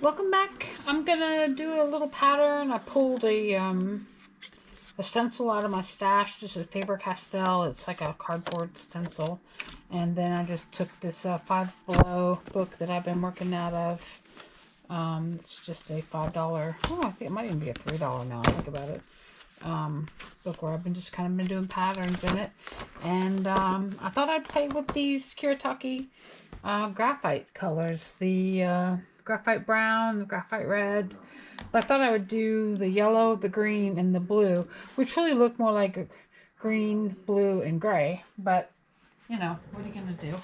Welcome back. I'm gonna do a little pattern. I pulled a stencil out of my stash. This is Faber-Castell. It's like a cardboard stencil. And then I just took this Five Below book that I've been working out of. It's just a $5. Oh, I think it might even be a $3 now. I think about it. Book where I've been just kind of been doing patterns in it. And I thought I'd play with these Kuretake graphite colors. The graphite brown, the graphite red. But I thought I would do the yellow, the green, and the blue, which really look more like a green, blue, and gray. But, you know, what are you going to do?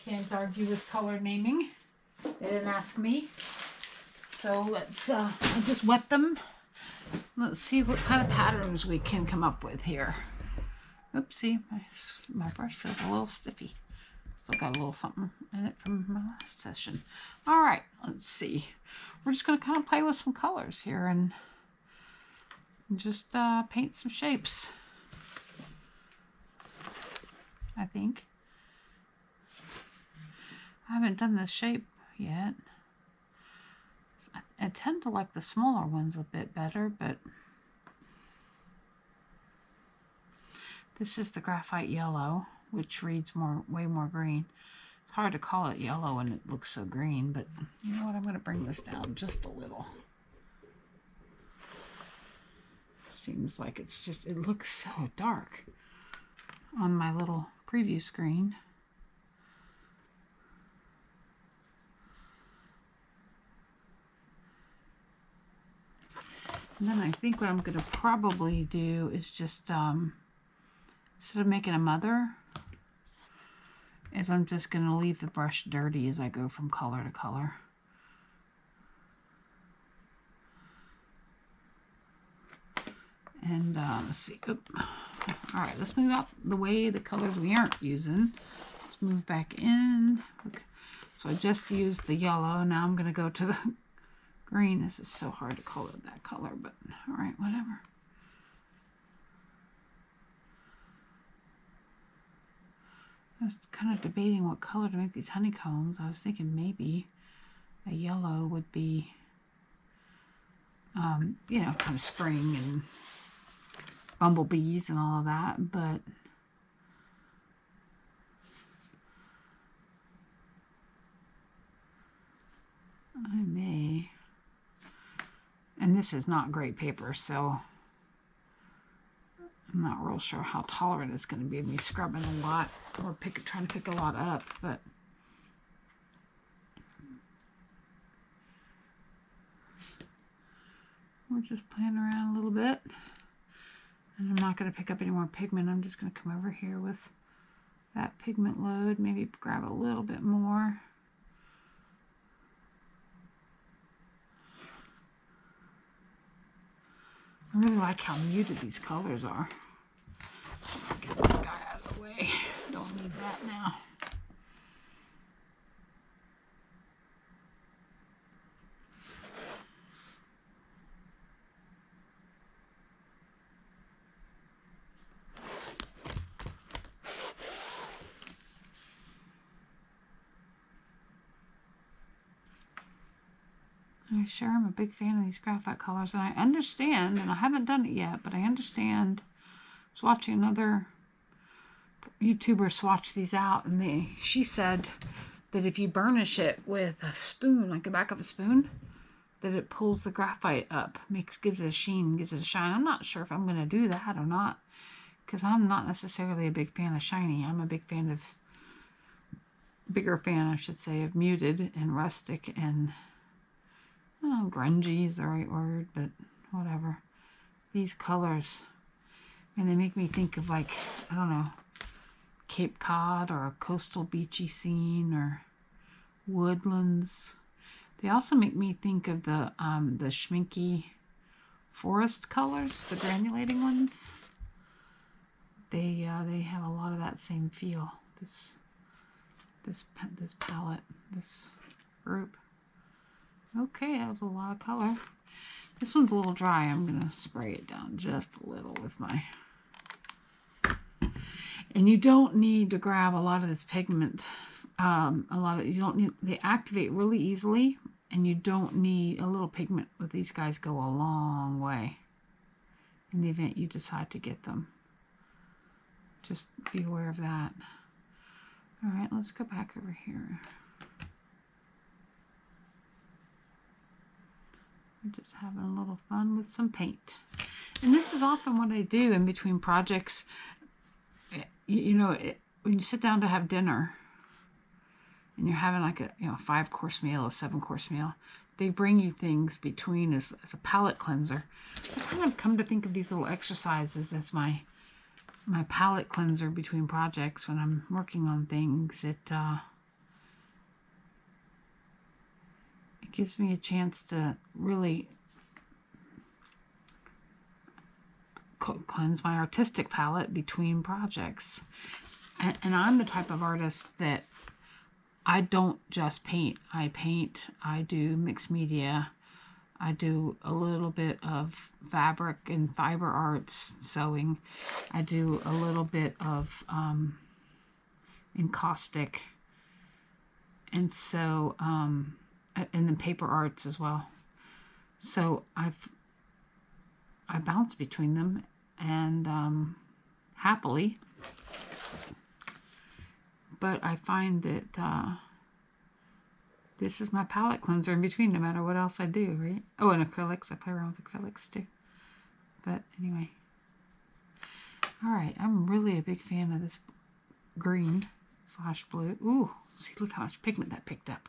Can't argue with color naming. They didn't ask me. So let's I'll just wet them. Let's see what kind of patterns we can come up with here. Oopsie, my brush feels a little stiffy. Still got a little something in it from my last session. All right, let's see. We're just going to kind of play with some colors here and just paint some shapes, I think. I haven't done this shape yet. I tend to like the smaller ones a bit better, but this is the graphite yellow, which reads way more green. It's hard to call it yellow when it looks so green, but you know what? I'm going to bring this down just a little. Seems like it looks so dark on my little preview screen. And then I think what I'm going to probably do is just, instead of making a mother, is I'm just going to leave the brush dirty as I go from color to color. And let's see. Oop. All right, let's move out the way the colors we aren't using. Let's move back in. Okay. So I just used the yellow. Now I'm going to go to the green. This is so hard to call it that color, but all right, whatever. I was kind of debating what color to make these honeycombs. I was thinking maybe a yellow would be, you know, kind of spring and bumblebees and all of that, but I may. And this is not great paper, so I'm not real sure how tolerant it's going to be of me scrubbing a lot or trying to pick a lot up, but we're just playing around a little bit. And I'm not going to pick up any more pigment. I'm just going to come over here with that pigment load, maybe grab a little bit more. I really like how muted these colors are. Get this guy out of the way. Don't need that now. I sure am a big fan of these graphite colors, and I understand, and I haven't done it yet, but I understand. I was watching another YouTuber swatch these out, and she said that if you burnish it with a spoon, like the back of a spoon, that it pulls the graphite up, gives it a sheen, gives it a shine. I'm not sure if I'm going to do that or not, because I'm not necessarily a big fan of shiny. I'm a bigger fan, I should say, of muted and rustic and grungy is the right word, but whatever. These colors, and they make me think of, like, I don't know, Cape Cod or a coastal beachy scene or woodlands. They also make me think of the Schmincke forest colors, the granulating ones. They have a lot of that same feel. This palette, this group. Okay, that was a lot of color. This one's a little dry. I'm going to spray it down just a little with my... And you don't need to grab a lot of this pigment. You don't need... They activate really easily, And you don't need a little pigment with these guys, go a long way in the event you decide to get them. Just be aware of that. All right, let's go back over here. We're just having a little fun with some paint. And this is often what I do in between projects. You know, when you sit down to have dinner, and you're having like a 5-course meal, a 7-course meal, they bring you things between as a palate cleanser. I kind of come to think of these little exercises as my palate cleanser between projects when I'm working on things. It gives me a chance to really cleanse my artistic palette between projects. And I'm the type of artist that I don't just paint. I paint, I do mixed media, I do a little bit of fabric and fiber arts, sewing. I do a little bit of encaustic, and so and then paper arts as well. So I bounce between them, and happily. But I find that this is my palette cleanser in between, no matter what else I do, right? Oh, and acrylics. I play around with acrylics too. But anyway. All right. I'm really a big fan of this green/blue. Ooh, see, look how much pigment that picked up.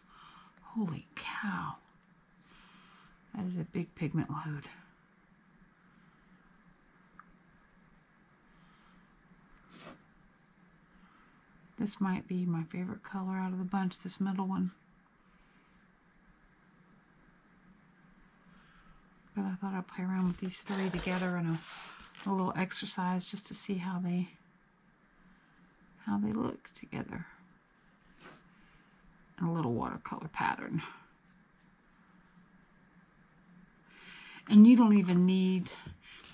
Holy cow. That is a big pigment load. This might be my favorite color out of the bunch, this middle one. But I thought I'd play around with these three together in a little exercise just to see how they look together. And a little watercolor pattern. And you don't even need,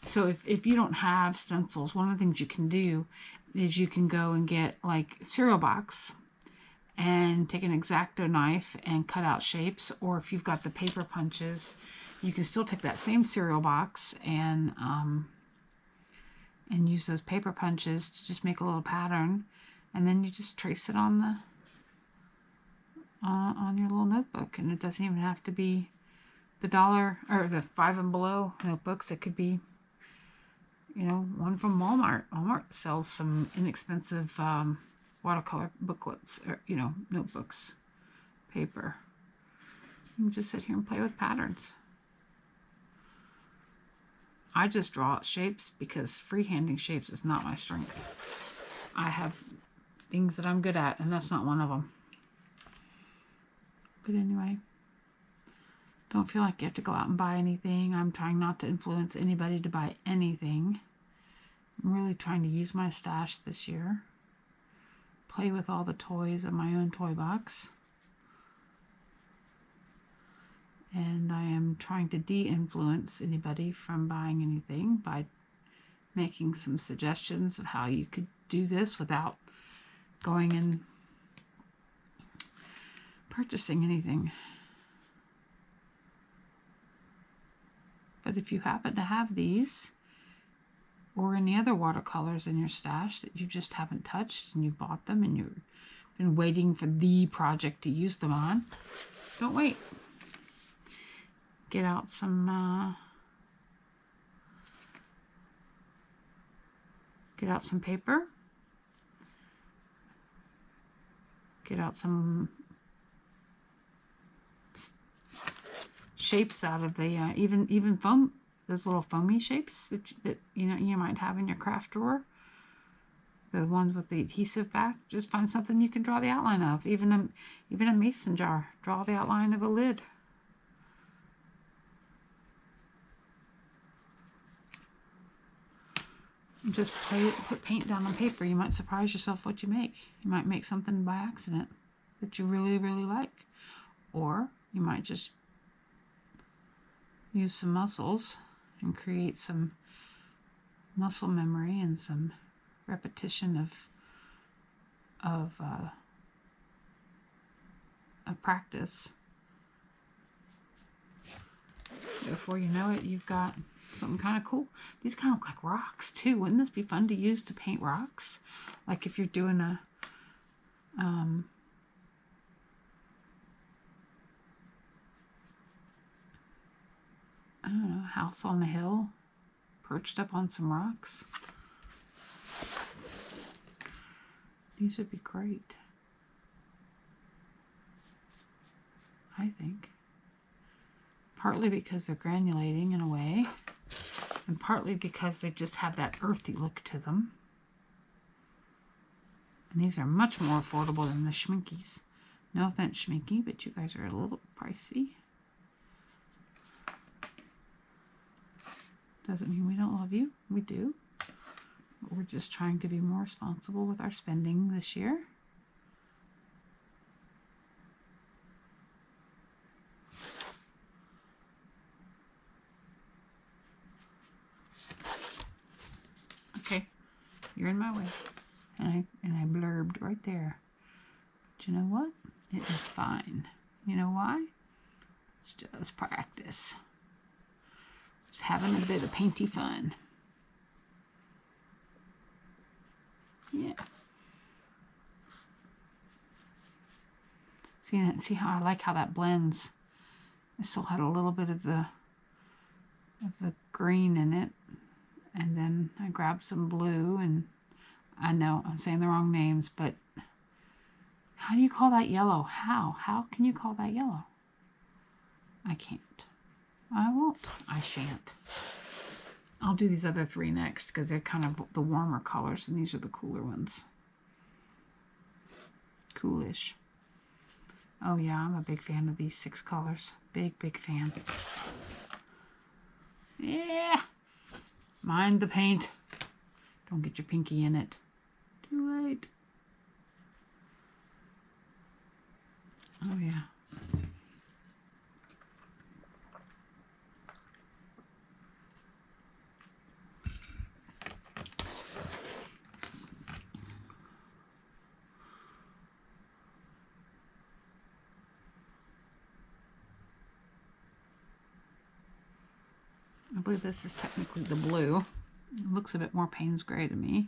so if you don't have stencils, one of the things you can do is you can go and get like cereal box and take an X-Acto knife and cut out shapes, or if you've got the paper punches, you can still take that same cereal box and use those paper punches to just make a little pattern, and then you just trace it on the on your little notebook. And it doesn't even have to be the $1 or the 5 and below notebooks. It could be, one from Walmart. Walmart sells some inexpensive watercolor booklets, or, notebooks, paper. You can just sit here and play with patterns. I just draw shapes because freehanding shapes is not my strength. I have things that I'm good at, and that's not one of them. But anyway, don't feel like you have to go out and buy anything. I'm trying not to influence anybody to buy anything. I'm really trying to use my stash this year. Play with all the toys in my own toy box. And I am trying to de-influence anybody from buying anything by making some suggestions of how you could do this without going and purchasing anything. But if you happen to have these or any other watercolors in your stash that you just haven't touched and you bought them and you've been waiting for the project to use them on, don't wait. Get out some paper. Get out some shapes out of the even foam, those little foamy shapes that you might have in your craft drawer. The ones with the adhesive back. Just find something you can draw the outline of. Even a mason jar. Draw the outline of a lid. And just put paint down on paper. You might surprise yourself what you make. You might make something by accident that you really, really like. Or you might just use some muscles and create some muscle memory and some repetition of practice before you know it, you've got something kind of cool. These kind of look like rocks too. Wouldn't this be fun to use to paint rocks? Like if you're doing a I don't know, house on the hill, perched up on some rocks. These would be great, I think. Partly because they're granulating in a way, and partly because they just have that earthy look to them. And these are much more affordable than the Schminckes. No offense, Schmincke, but you guys are a little pricey. Doesn't mean we don't love you. We do. But we're just trying to be more responsible with our spending this year. Okay, you're in my way. And I blurbed right there. But you know what? It is fine. You know why? It's just practice. Just having a bit of painty fun. Yeah. See how I like how that blends. I still had a little bit of the green in it, and then I grabbed some blue, and I know I'm saying the wrong names, but how do you call that yellow? How can you call that yellow? I can't. I won't. I shan't. I'll do these other three next because they're kind of the warmer colors, and these are the cooler ones. Coolish. Oh yeah, I'm a big fan of these 6 colors. Big fan. Yeah. Mind the paint. Don't get your pinky in it. Too late. Oh yeah. I believe this is technically the blue. It looks a bit more Payne's gray to me.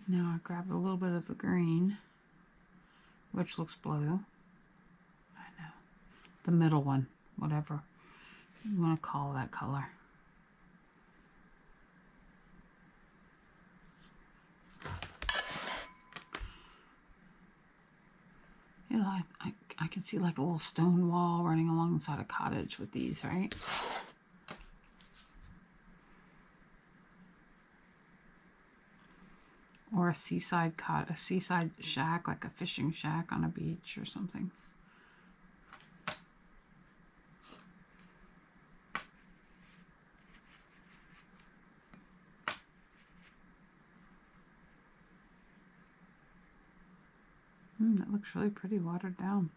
Now I grabbed a little bit of the green, which looks blue. I know. The middle one, whatever you want to call that color. You know, I can see like a little stone wall running alongside a cottage with these, right? Or a seaside shack, like a fishing shack on a beach or something. That looks really pretty watered down.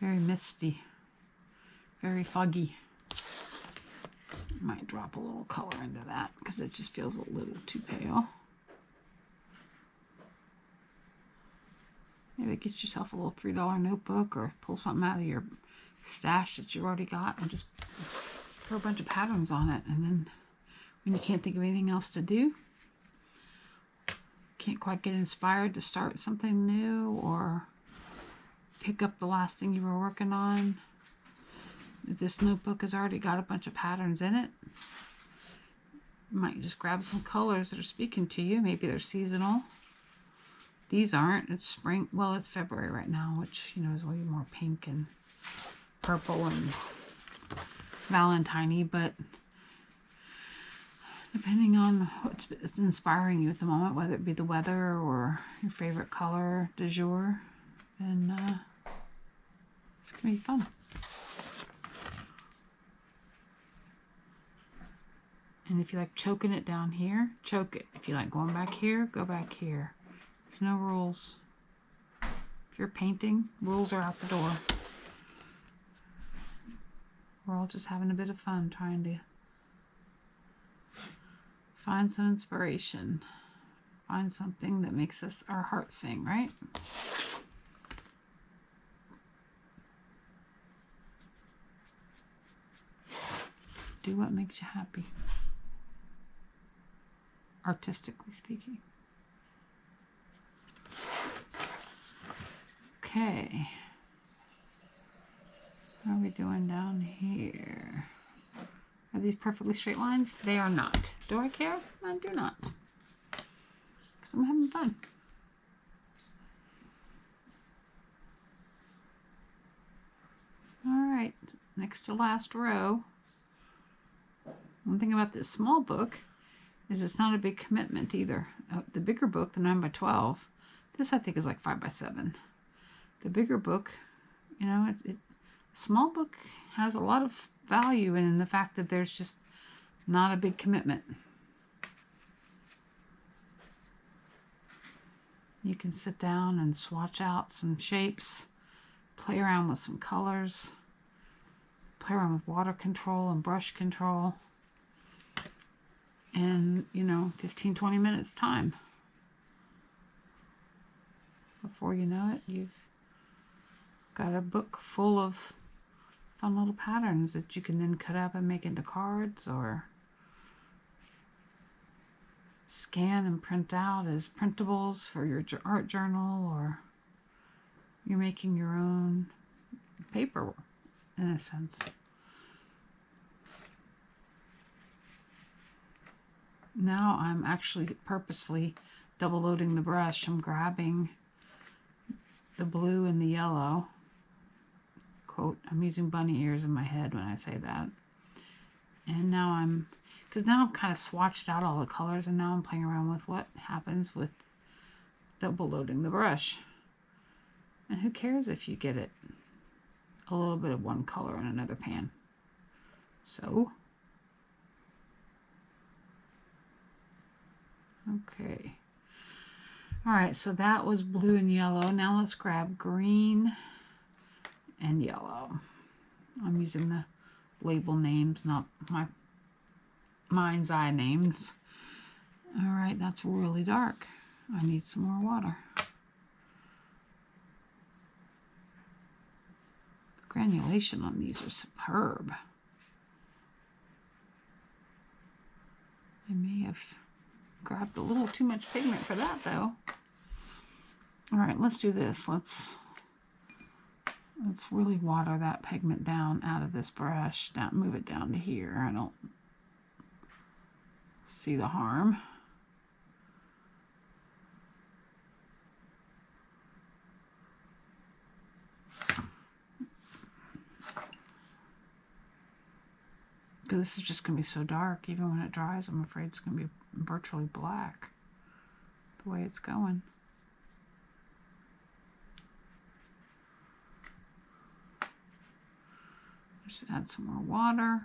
Very misty. Very foggy. Might drop a little color into that because it just feels a little too pale. Maybe get yourself a little $3 notebook or pull something out of your stash that you already got and just throw a bunch of patterns on it. And then when you can't think of anything else to do, can't quite get inspired to start something new or pick up the last thing you were working on. If this notebook has already got a bunch of patterns in it, you might just grab some colors that are speaking to you. Maybe they're seasonal. These aren't. It's spring. Well, it's February right now, which, you know, is way more pink and purple and Valentine-y, but depending on what's inspiring you at the moment, whether it be the weather or your favorite color du jour, then it's going to be fun. And if you like choking it down here, choke it. If you like going back here, go back here. There's no rules. If you're painting, rules are out the door. We're all just having a bit of fun trying to find some inspiration. Find something that makes our heart sing, right? Do what makes you happy, artistically speaking. Okay. How are we doing down here? Are these perfectly straight lines? They are not. Do I care? I do not. Because I'm having fun. Alright, next to last row. One thing about this small book is it's not a big commitment either. The bigger book, the 9x12, this I think is like 5x7. The bigger book, you know, small book has a lot of value in the fact that there's just not a big commitment. You can sit down and swatch out some shapes, play around with some colors, play around with water control and brush control. And, you know, 15-20 minutes time. Before you know it, you've got a book full of fun little patterns that you can then cut up and make into cards or scan and print out as printables for your art journal, or you're making your own paper in a sense. Now I'm actually purposefully double loading the brush. I'm grabbing the blue and the yellow. Quote, I'm using bunny ears in my head when I say that. And now because now I've kind of swatched out all the colors, and now I'm playing around with what happens with double loading the brush. And who cares if you get it a little bit of one color in another pan? So, okay. All right, so that was blue and yellow. Now let's grab green and yellow. I'm using the label names, not my mind's eye names. All right, that's really dark. I need some more water. The granulation on these are superb. I may have grabbed a little too much pigment for that though. All right, let's do this. Let's really water that pigment down out of this brush. Move it down to here. I don't see the harm. Because this is just going to be so dark. Even when it dries, I'm afraid it's going to be virtually black the way it's going. Just add some more water.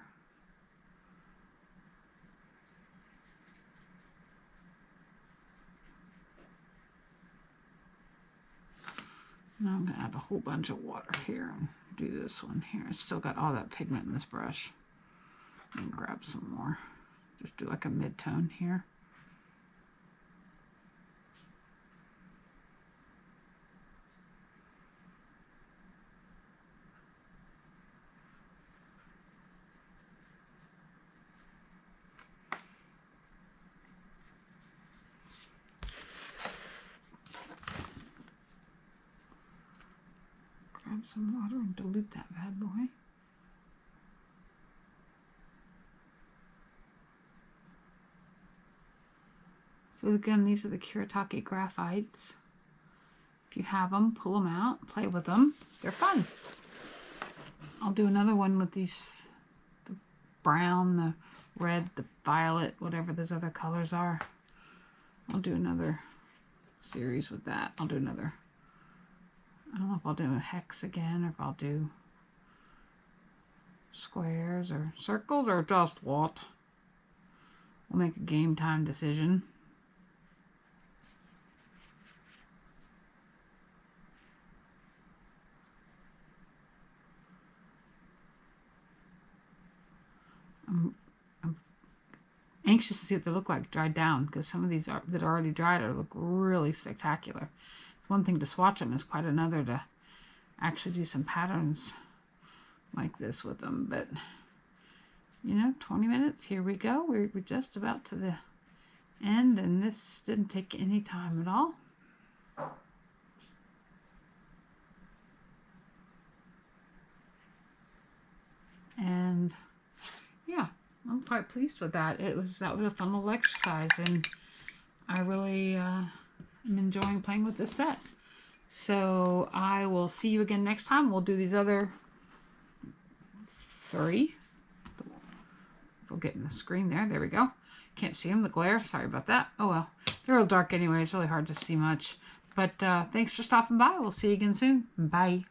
Now I'm going to add a whole bunch of water here and do this one here. It's still got all that pigment in this brush. And grab some more. Just do like a mid-tone here. Grab some water and dilute that bad boy. So again, these are the Kuretake Graphites. If you have them, pull them out, play with them. They're fun. I'll do another one with these, the brown, the red, the violet, whatever those other colors are. I'll do another series with that. I'll do another, I don't know if I'll do a hex again, or if I'll do squares or circles, or just what. We'll make a game time decision. anxious to see what they look like dried down, because some of these that are already dried look really spectacular. It's one thing to swatch them, it's quite another to actually do some patterns like this with them. But you know, 20 minutes, here we go. We're just about to the end, and this didn't take any time at all. And yeah, I'm quite pleased with that. That was a fun little exercise, and I really am enjoying playing with this set. So I will see you again next time. We'll do these other 3. We'll get in the screen there. There we go. Can't see them, the glare. Sorry about that. Oh well. They're a little dark anyway. It's really hard to see much. But thanks for stopping by. We'll see you again soon. Bye.